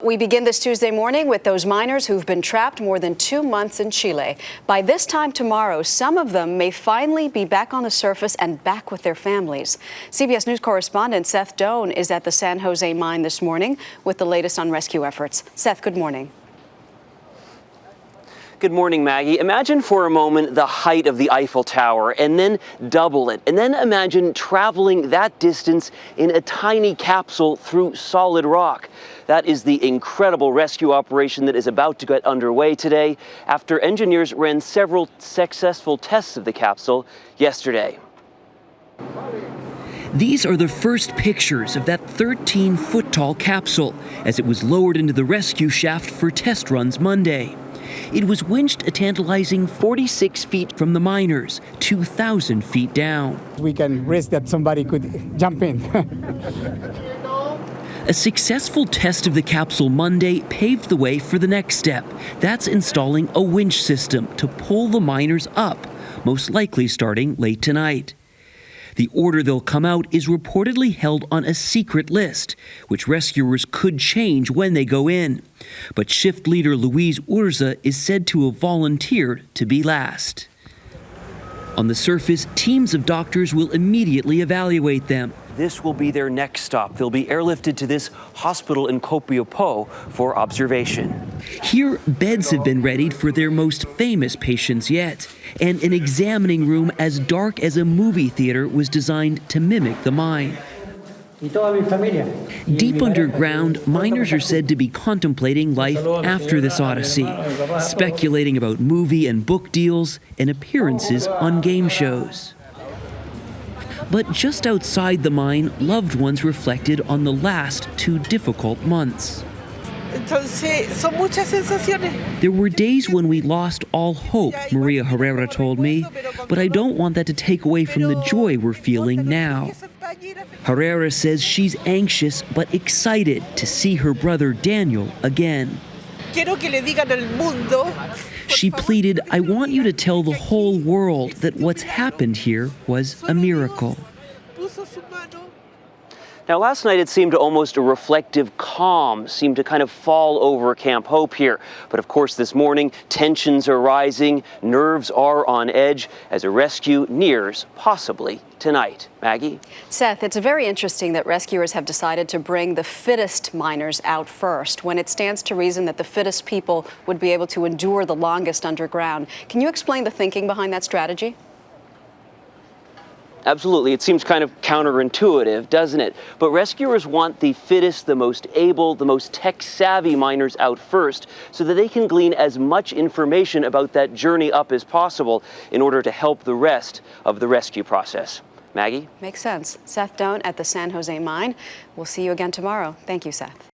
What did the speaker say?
We begin this Tuesday morning with those miners who've been trapped more than 2 months in Chile. By this time tomorrow, some of them may finally be back on the surface and back with their families. CBS News correspondent Seth Doane is at the San Jose mine this morning with the latest on rescue efforts. Seth, good morning. Good morning, Maggie. Imagine for a moment the height of the Eiffel Tower and then double it. And then imagine traveling that distance in a tiny capsule through solid rock. That is the incredible rescue operation that is about to get underway today after engineers ran several successful tests of the capsule yesterday. These are the first pictures of that 13-foot-tall capsule as it was lowered into the rescue shaft for test runs Monday. It was winched a tantalizing 46 feet from the miners, 2,000 feet down. We can risk that somebody could jump in. A successful test of the capsule Monday paved the way for the next step. That's installing a winch system to pull the miners up, most likely starting late tonight. The order they'll come out is reportedly held on a secret list, which rescuers could change when they go in. But shift leader Luis Urza is said to have volunteered to be last. On the surface, teams of doctors will immediately evaluate them. This will be their next stop. They'll be airlifted to this hospital in Copiapó for observation. Here, beds have been readied for their most famous patients yet, and an examining room as dark as a movie theater was designed to mimic the mine. Deep underground, miners are said to be contemplating life after this odyssey, speculating about movie and book deals and appearances on game shows. But just outside the mine, loved ones reflected on the last 2 difficult months. There were days when we lost all hope, Maria Herrera told me, but I don't want that to take away from the joy we're feeling now. Herrera says she's anxious but excited to see her brother Daniel again. She pleaded, "I want you to tell the whole world that what's happened here was a miracle." Now, last night it seemed almost a reflective calm seemed to kind of fall over Camp Hope here. But of course, this morning, tensions are rising, nerves are on edge as a rescue nears possibly tonight. Maggie? Seth, it's very interesting that rescuers have decided to bring the fittest miners out first, when it stands to reason that the fittest people would be able to endure the longest underground. Can you explain the thinking behind that strategy? Absolutely. It seems kind of counterintuitive, doesn't it? But rescuers want the fittest, the most able, the most tech-savvy miners out first so that they can glean as much information about that journey up as possible in order to help the rest of the rescue process. Maggie? Makes sense. Seth Doane at the San Jose mine. We'll see you again tomorrow. Thank you, Seth.